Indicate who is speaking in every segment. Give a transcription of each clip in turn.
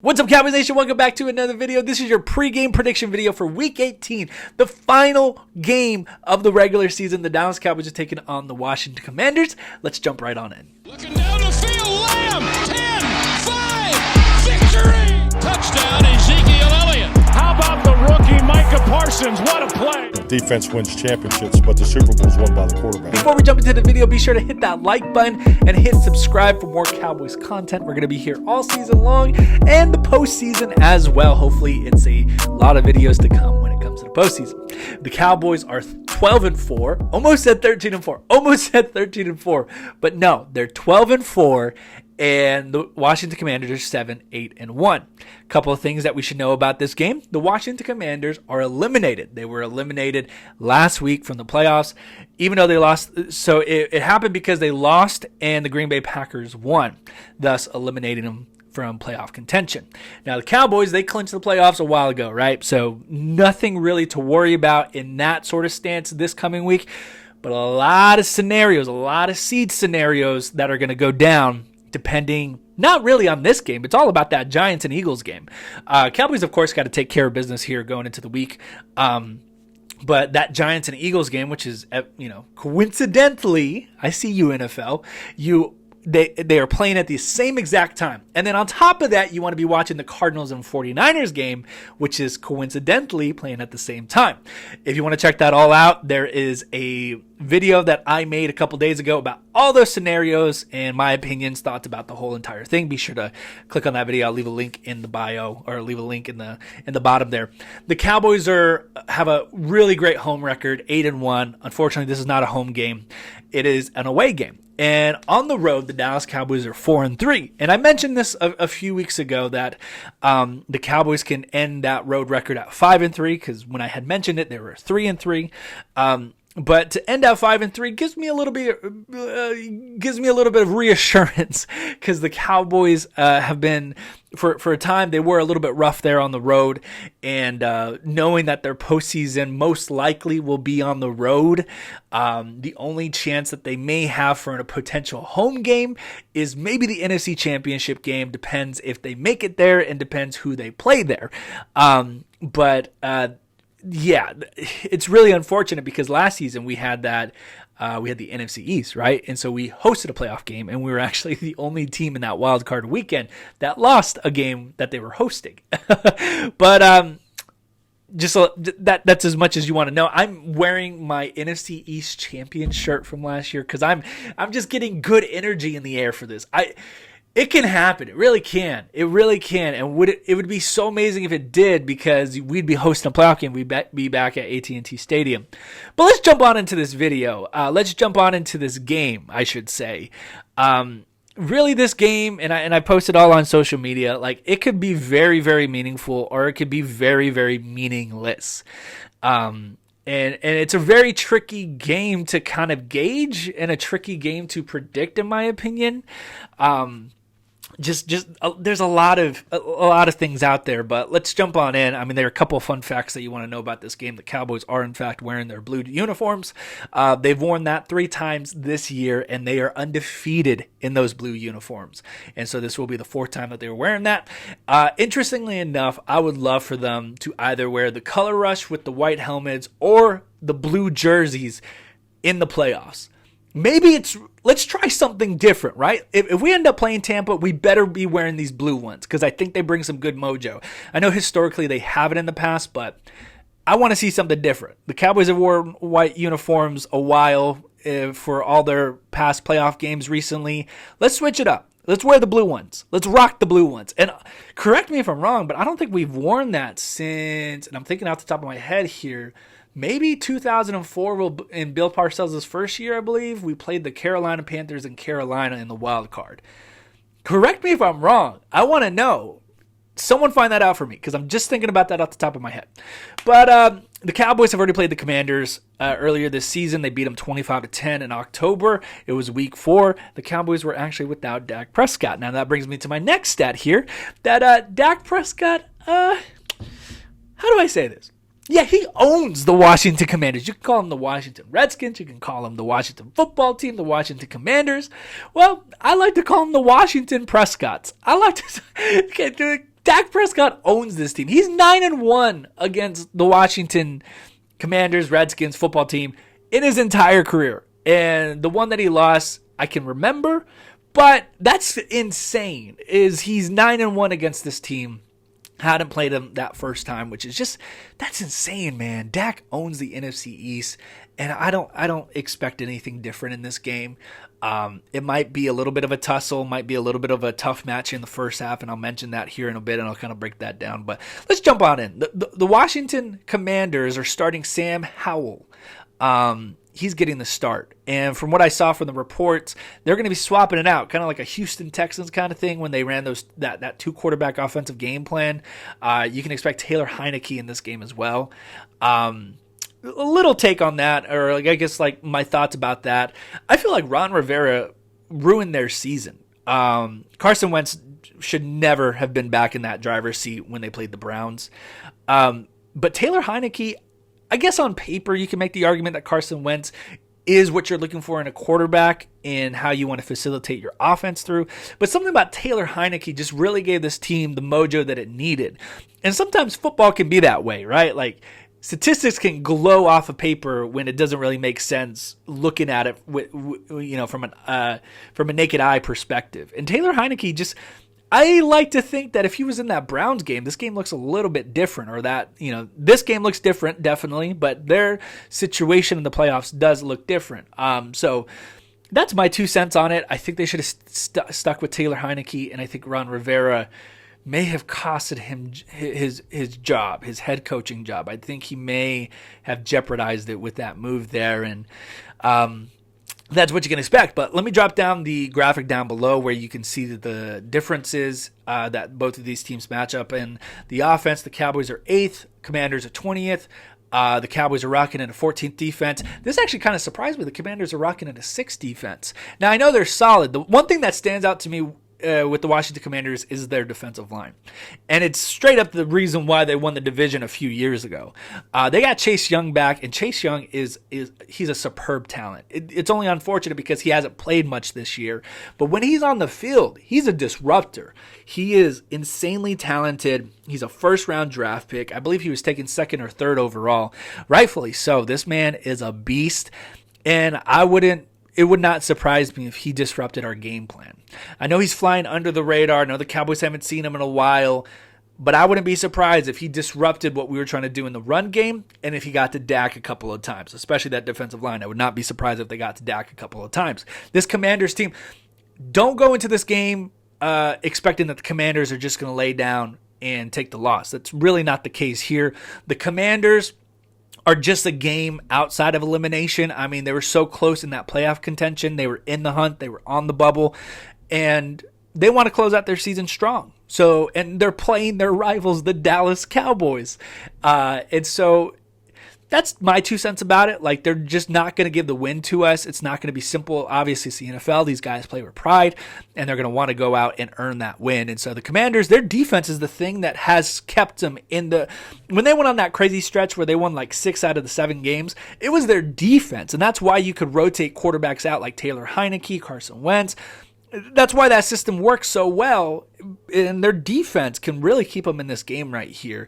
Speaker 1: What's up, Cowboys Nation? Welcome back to another video. This is your pregame prediction video for Week 18, the final game of the regular season. The Dallas Cowboys are taking on the Washington Commanders. Let's jump right on in.
Speaker 2: Looking down the field, Lamb, 10, 5, victory! Touchdown, Ezekiel Elliott. How about the rookie Micah Parsons? What a play!
Speaker 3: Defense wins championships, but the Super Bowl is won by the quarterback.
Speaker 1: Before we jump into the video, be sure to hit that like button and hit subscribe for more Cowboys content. We're going to be here all season long and the postseason as well. Hopefully, it's a lot of videos to come when it comes to the postseason. The Cowboys are 12-4, almost at 13-4, but no, they're 12-4. And the Washington Commanders are 7-8-1. A couple of things that we should know about this game. The Washington Commanders are eliminated. They were eliminated last week from the playoffs, even though they lost. So it happened because they lost and the Green Bay Packers won, thus eliminating them from playoff contention. Now, the Cowboys, they clinched the playoffs a while ago, right? So nothing really to worry about in that sort of stance this coming week. But a lot of scenarios, a lot of seed scenarios that are going to go down depending not really on this game. It's all about that Giants and Eagles game. Cowboys, of course, got to take care of business here going into the week. But that Giants and Eagles game, which is, coincidentally, I see you, NFL, they are playing at the same exact time. And then on top of that, you want to be watching the Cardinals and 49ers game, which is coincidentally playing at the same time. If you want to check that all out, there is a video that I made a couple days ago about all those scenarios and my opinions, thoughts about the whole entire thing. Be sure to click on that video. I'll leave a link in the bio, or leave a link in the bottom there. The Cowboys have a really great home record, 8-1. Unfortunately, this is not a home game. It is an away game. And on the road, the Dallas Cowboys are 4-3. And I mentioned this a few weeks ago that the Cowboys can end that road record at 5-3, because when I had mentioned it, they were 3-3. But to end at 5-3 gives me a little bit of reassurance, because the Cowboys have been, for a time, they were a little bit rough there on the road, and knowing that their postseason most likely will be on the road, the only chance that they may have for a potential home game is maybe the NFC Championship game. Depends if they make it there, and depends who they play there. Yeah, it's really unfortunate because last season we had the NFC East, right? And so we hosted a playoff game, and we were actually the only team in that wild card weekend that lost a game that they were hosting. But that's as much as you want to know. I'm wearing my NFC East champion shirt from last year because I'm just getting good energy in the air for this. It can happen. It really can. It really can. And it would be so amazing if it did, because we'd be hosting a playoff game. We'd be back at AT&T Stadium. But let's jump on into this video. Let's jump on into this game, I should say. Really, this game, and I posted all on social media, like, it could be very, very meaningful, or it could be very, very meaningless. And it's a very tricky game to kind of gauge, and a tricky game to predict, in my opinion. There's a lot of things out there, but let's jump on in. I mean, there are a couple of fun facts that you want to know about this game. The Cowboys are, in fact, wearing their blue uniforms. They've worn that 3 times this year, and they are undefeated in those blue uniforms. And so this will be the 4th time that they were wearing that. Interestingly enough, I would love for them to either wear the color rush with the white helmets or the blue jerseys in the playoffs. Maybe let's try something different, right? If we end up playing Tampa, we better be wearing these blue ones, because I think they bring some good mojo. I know historically they haven't in the past, but I want to see something different. The Cowboys have worn white uniforms a while for all their past playoff games recently. Let's switch it up. Let's wear the blue ones. Let's rock the blue ones. And correct me if I'm wrong, but I don't think we've worn that since, and I'm thinking off the top of my head here, maybe 2004 in Bill Parcells' first year, I believe. We played the Carolina Panthers in Carolina in the wild card. Correct me if I'm wrong. I want to know. Someone find that out for me, because I'm just thinking about that off the top of my head. But the Cowboys have already played the Commanders earlier this season. They beat them 25-10 in October. It was week 4. The Cowboys were actually without Dak Prescott. Now that brings me to my next stat here, that Dak Prescott, how do I say this? Yeah, he owns the Washington Commanders. You can call him the Washington Redskins. You can call him the Washington football team, the Washington Commanders. Well, I like to call him the Washington Prescotts. I like to Dak Prescott owns this team. He's 9-1 against the Washington Commanders, Redskins football team in his entire career. And the one that he lost, I can remember, but that's insane. He's 9-1 against this team. Hadn't played him that first time, which is just, that's insane, man. Dak owns the NFC East, and I don't expect anything different in this game. It might be a little bit of a tussle, might be a little bit of a tough match in the first half, and I'll mention that here in a bit, and I'll kind of break that down. But let's jump on in. The Washington Commanders are starting Sam Howell. He's getting the start. And from what I saw from the reports, they're going to be swapping it out, kind of like a Houston Texans kind of thing when they ran that two-quarterback offensive game plan. You can expect Taylor Heineke in this game as well. A little take on that, or I guess like my thoughts about that. I feel like Ron Rivera ruined their season. Carson Wentz should never have been back in that driver's seat when they played the Browns. But Taylor Heineke, I guess on paper you can make the argument that Carson Wentz is what you're looking for in a quarterback and how you want to facilitate your offense through. But something about Taylor Heineke just really gave this team the mojo that it needed. And sometimes football can be that way, right? Like statistics can glow off of paper when it doesn't really make sense looking at it from a naked eye perspective. And Taylor Heineke just, I like to think that if he was in that Browns game, this game looks a little bit different, or that, this game looks different, definitely, but their situation in the playoffs does look different. So that's my 2 cents on it. I think they should have stuck with Taylor Heineke, and I think Ron Rivera may have costed him his job, his head coaching job. I think he may have jeopardized it with that move there, and that's what you can expect. But let me drop down the graphic down below where you can see the differences that both of these teams match up in. The offense, the Cowboys are 8th, Commanders are 20th. The Cowboys are rocking in a 14th defense. This actually kind of surprised me. The Commanders are rocking in a 6th defense. Now, I know they're solid. The one thing that stands out to me with the Washington Commanders is their defensive line. And it's straight up the reason why they won the division a few years ago. They got Chase Young back, and Chase Young he's a superb talent. It's only unfortunate because he hasn't played much this year. But when he's on the field, he's a disruptor. He is insanely talented. He's a first-round draft pick. I believe he was taken 2nd or 3rd overall. Rightfully so. This man is a beast, and it would not surprise me if he disrupted our game plan. I know he's flying under the radar. I know the Cowboys haven't seen him in a while, but I wouldn't be surprised if he disrupted what we were trying to do in the run game and if he got to Dak a couple of times, especially that defensive line. I would not be surprised if they got to Dak a couple of times. This Commanders team, don't go into this game expecting that the Commanders are just going to lay down and take the loss. That's really not the case here. The Commanders are just a game outside of elimination. I mean, they were so close in that playoff contention. They were in the hunt. They were on the bubble. And they want to close out their season strong. So, and they're playing their rivals, the Dallas Cowboys. And so that's my 2 cents about it. Like, they're just not going to give the win to us. It's not going to be simple. Obviously, it's the NFL. These guys play with pride, and they're going to want to go out and earn that win. And so the Commanders, their defense is the thing that has kept them in the – when they went on that crazy stretch where they won like 6 out of the 7 games, it was their defense. And that's why you could rotate quarterbacks out like Taylor Heineke, Carson Wentz. That's why that system works so well, and their defense can really keep them in this game right here.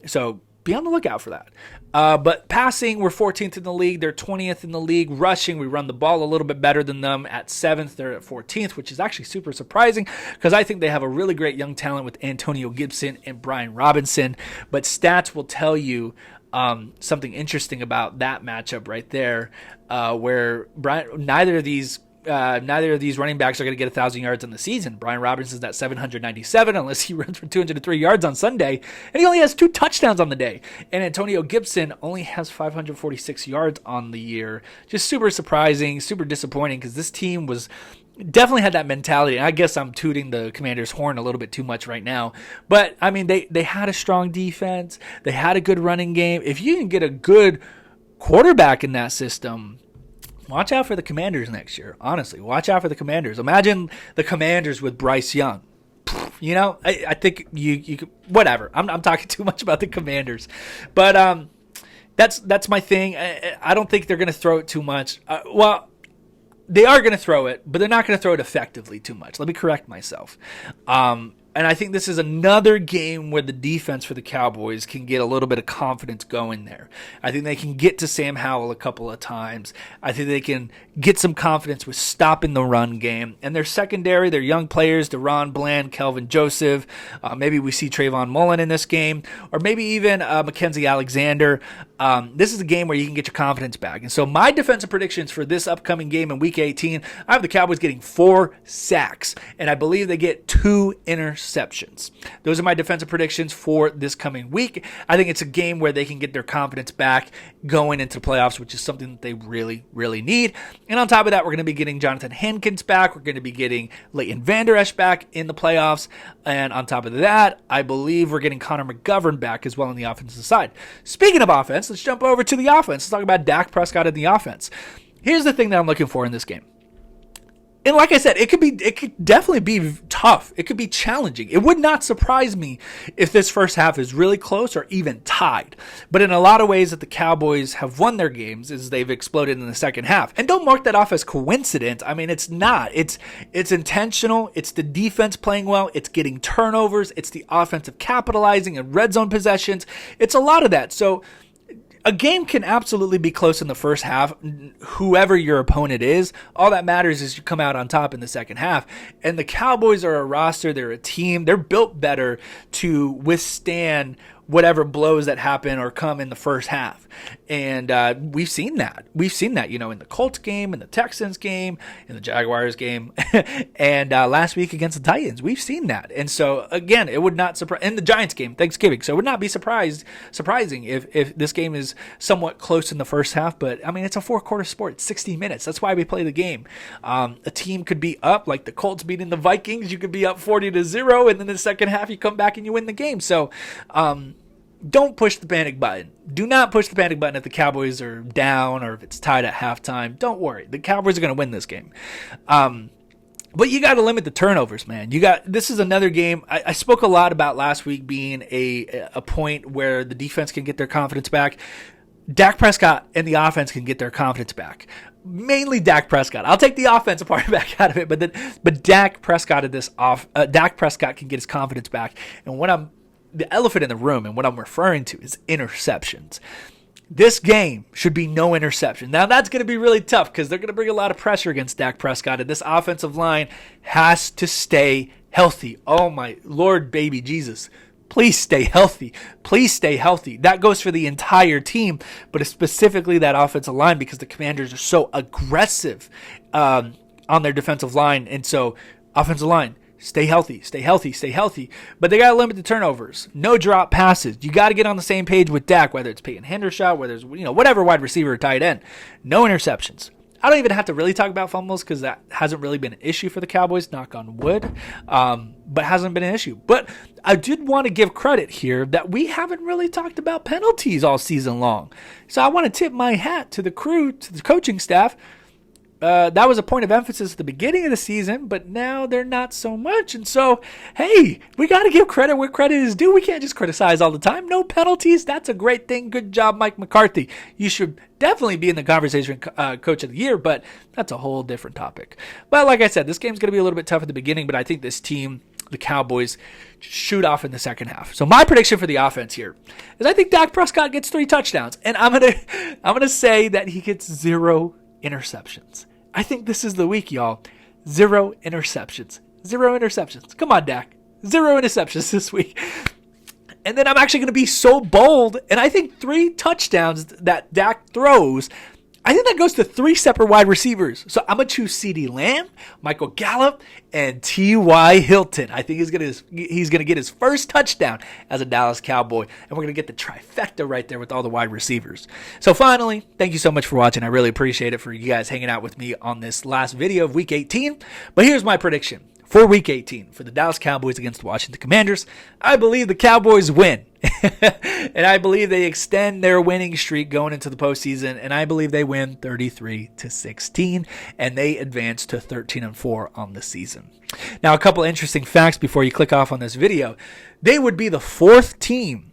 Speaker 1: So be on the lookout for that. But passing, we're 14th in the league. They're 20th in the league. Rushing, we run the ball a little bit better than them at 7th. They're at 14th, which is actually super surprising because I think they have a really great young talent with Antonio Gibson and Brian Robinson. But stats will tell you something interesting about that matchup right there, where neither of these running backs are going to get 1,000 yards in the season. Brian Robinson's at 797 unless he runs for 203 yards on Sunday, and he only has 2 touchdowns on the day. And Antonio Gibson only has 546 yards on the year. Just super surprising, super disappointing because this team definitely had that mentality. And I guess I'm tooting the Commanders' horn a little bit too much right now. But, I mean, they had a strong defense. They had a good running game. If you can get a good quarterback in that system, watch out for the Commanders next year. Honestly, watch out for the Commanders. Imagine the Commanders with Bryce Young. I think you could, whatever. I'm talking too much about the Commanders, but that's my thing. I don't think they're going to throw it too much. Well, they are going to throw it, but they're not going to throw it effectively too much. Let me correct myself. I And I think this is another game where the defense for the Cowboys can get a little bit of confidence going there. I think they can get to Sam Howell a couple of times. I think they can get some confidence with stopping the run game. And their secondary, their young players, DeRon Bland, Kelvin Joseph, maybe we see Trayvon Mullen in this game, or maybe even Mackenzie Alexander. This is a game where you can get your confidence back. And so my defensive predictions for this upcoming game in Week 18, I have the Cowboys getting 4 sacks, and I believe they get 2 interceptions. Those are my defensive predictions for this coming week. I think it's a game where they can get their confidence back going into the playoffs, which is something that they really, really need. And on top of that, we're going to be getting Jonathan Hankins back. We're going to be getting Leighton Vander Esch back in the playoffs. And on top of that, I believe we're getting Connor McGovern back as well on the offensive side. Speaking of offense, let's jump over to the offense. Let's talk about Dak Prescott and the offense. Here's the thing that I'm looking for in this game. And like I said, it could definitely be tough. It could be challenging. It would not surprise me if this first half is really close or even tied. But in a lot of ways that the Cowboys have won their games is they've exploded in the second half. And don't mark that off as coincidence. I mean, it's not. It's intentional. It's the defense playing well. It's getting turnovers. It's the offensive capitalizing and red zone possessions. It's a lot of that. So a game can absolutely be close in the first half, whoever your opponent is. All that matters is you come out on top in the second half. And the Cowboys are a roster. They're a team. They're built better to withstand whatever blows that happen or come in the first half. And we've seen that. We've seen that, in the Colts game, in the Texans game, in the Jaguars game, and last week against the Titans. We've seen that. And so, again, it would not surprise, in the Giants game, Thanksgiving. So it would not be surprising if this game is somewhat close in the first half. But, I mean, it's a 4-quarter sport. It's 60 minutes. That's why we play the game. A team could be up, like the Colts beating the Vikings. You could be up 40-0, and then the second half you come back and you win the game. So, don't push the panic button. Do not push the panic button if the Cowboys are down or if it's tied at halftime. Don't worry. The Cowboys are going to win this game. But you got to limit the turnovers, man. This is another game. I spoke a lot about last week being a point where the defense can get their confidence back. Dak Prescott and the offense can get their confidence back. Mainly Dak Prescott. I'll take the offensive part back out of it, but Dak Prescott Dak Prescott can get his confidence back. And the elephant in the room and what I'm referring to is interceptions. This game should be no interception. Now, that's going to be really tough because they're going to bring a lot of pressure against Dak Prescott, and this offensive line has to stay healthy. Oh, my Lord, baby Jesus. Please stay healthy. Please stay healthy. That goes for the entire team, but specifically that offensive line because the Commanders are so aggressive on their defensive line. And so, offensive line, stay healthy, stay healthy, stay healthy. But they got to limit the turnovers. No drop passes. You got to get on the same page with Dak, whether it's Peyton Hendershot, whether it's whatever wide receiver or tight end. No interceptions. I don't even have to really talk about fumbles because that hasn't really been an issue for the Cowboys, knock on wood, but hasn't been an issue. But I did want to give credit here that we haven't really talked about penalties all season long. So I want to tip my hat to the crew, to the coaching staff. That was a point of emphasis at the beginning of the season, but now they're not so much. And so, hey, we got to give credit where credit is due. We can't just criticize all the time. No penalties. That's a great thing. Good job, Mike McCarthy. You should definitely be in the conversation coach of the year, but that's a whole different topic. But like I said, this game's going to be a little bit tough at the beginning, but I think this team, the Cowboys, shoot off in the second half. So my prediction for the offense here is I think Dak Prescott gets 3 touchdowns, and I'm gonna say that he gets 0 interceptions. I think this is the week, y'all. 0 interceptions. 0 interceptions. Come on, Dak. 0 interceptions this week. And then I'm actually going to be so bold, and I think 3 touchdowns that Dak throws, I think that goes to 3 separate wide receivers. So I'm going to choose CeeDee Lamb, Michael Gallup, and T.Y. Hilton. I think he's going to get his first touchdown as a Dallas Cowboy. And we're going to get the trifecta right there with all the wide receivers. So finally, thank you so much for watching. I really appreciate it for you guys hanging out with me on this last video of Week 18. But here's my prediction for Week 18 for the Dallas Cowboys against the Washington Commanders. I believe the Cowboys win. And I believe they extend their winning streak going into the postseason, and I believe they win 33-16, and they advance to 13-4 on the season. Now, a couple interesting facts before you click off on this video. They would be the 4th team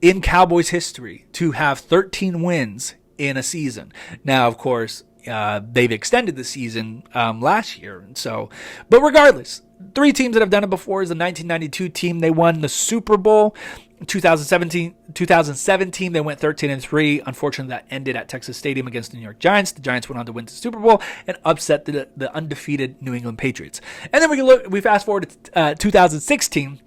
Speaker 1: in Cowboys history to have 13 wins in a season. Now, of course, they've extended the season last year, and so, but regardless, three teams that have done it before is the 1992 team. They won the Super Bowl. 2017, they went 13-3. Unfortunately, that ended at Texas Stadium against the New York Giants. The Giants went on to win the Super Bowl and upset the undefeated New England Patriots. And then we fast forward to 2016.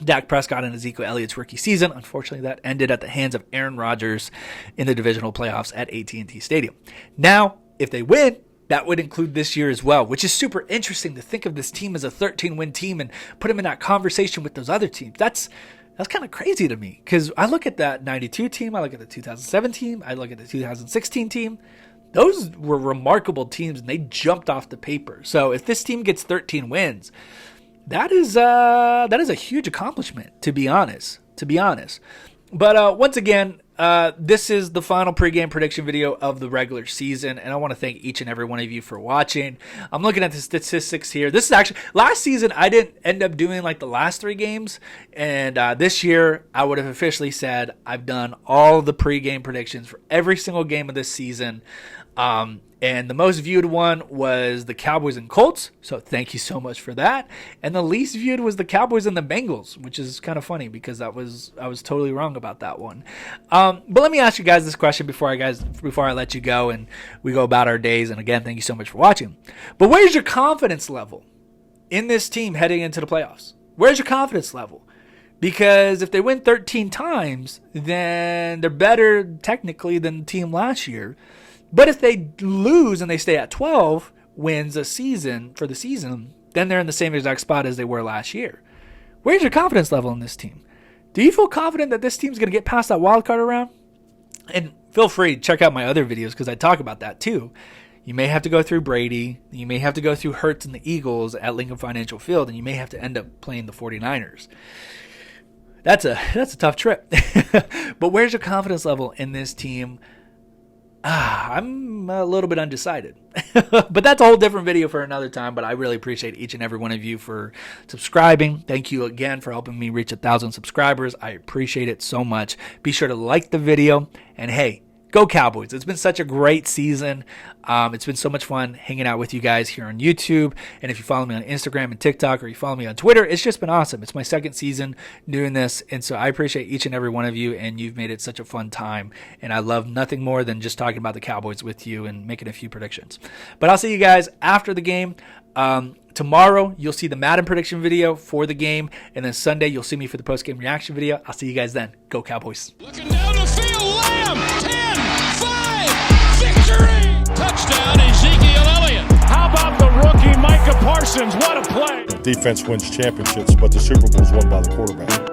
Speaker 1: Dak Prescott and Ezekiel Elliott's rookie season. Unfortunately, that ended at the hands of Aaron Rodgers in the divisional playoffs at AT&T Stadium. Now, if they win, that would include this year as well, which is super interesting to think of this team as a 13-win team and put them in that conversation with those other teams. That's kind of crazy to me, because I look at that 92 team, I look at the 2007 team, I look at the 2016 team. Those were remarkable teams, and they jumped off the paper. So if this team gets 13 wins, that is a huge accomplishment, to be honest. But once again, this is the final pregame prediction video of the regular season, and I want to thank each and every one of you for watching. I'm looking at the statistics here. This is actually, last season I didn't end up doing like the last 3 games, and this year I would have officially said I've done all the pregame predictions for every single game of this season. And the most viewed one was the Cowboys and Colts, so thank you so much for that. And the least viewed was the Cowboys and the Bengals, which is kind of funny because I was totally wrong about that one. But let me ask you guys this question before I let you go and we go about our days. And again, thank you so much for watching. But where's your confidence level in this team heading into the playoffs? Where's your confidence level? Because if they win 13 times, then they're better technically than the team last year. But if they lose and they stay at 12 wins for the season, then they're in the same exact spot as they were last year. Where's your confidence level in this team? Do you feel confident that this team's going to get past that wild card round? And feel free to check out my other videos because I talk about that too. You may have to go through Brady. You may have to go through Hurts and the Eagles at Lincoln Financial Field, and you may have to end up playing the 49ers. That's a tough trip. But where's your confidence level in this team? I'm a little bit undecided, but that's a whole different video for another time. But I really appreciate each and every one of you for subscribing. Thank you again for helping me reach 1,000 subscribers. I appreciate it so much. Be sure to like the video, and hey, go Cowboys. It's been such a great season. It's been so much fun hanging out with you guys here on YouTube. And if you follow me on Instagram and TikTok, or you follow me on Twitter, it's just been awesome. It's my second season doing this. And so I appreciate each and every one of you, and you've made it such a fun time. And I love nothing more than just talking about the Cowboys with you and making a few predictions. But I'll see you guys after the game. Tomorrow, you'll see the Madden prediction video for the game. And then Sunday, you'll see me for the post-game reaction video. I'll see you guys then. Go Cowboys.
Speaker 2: Looking down the field, Lamb, 10, 5, victory! Touchdown, Ezekiel Elliott. How about the rookie Micah Parsons? What a play!
Speaker 3: Defense wins championships, but the Super Bowl is won by the quarterback.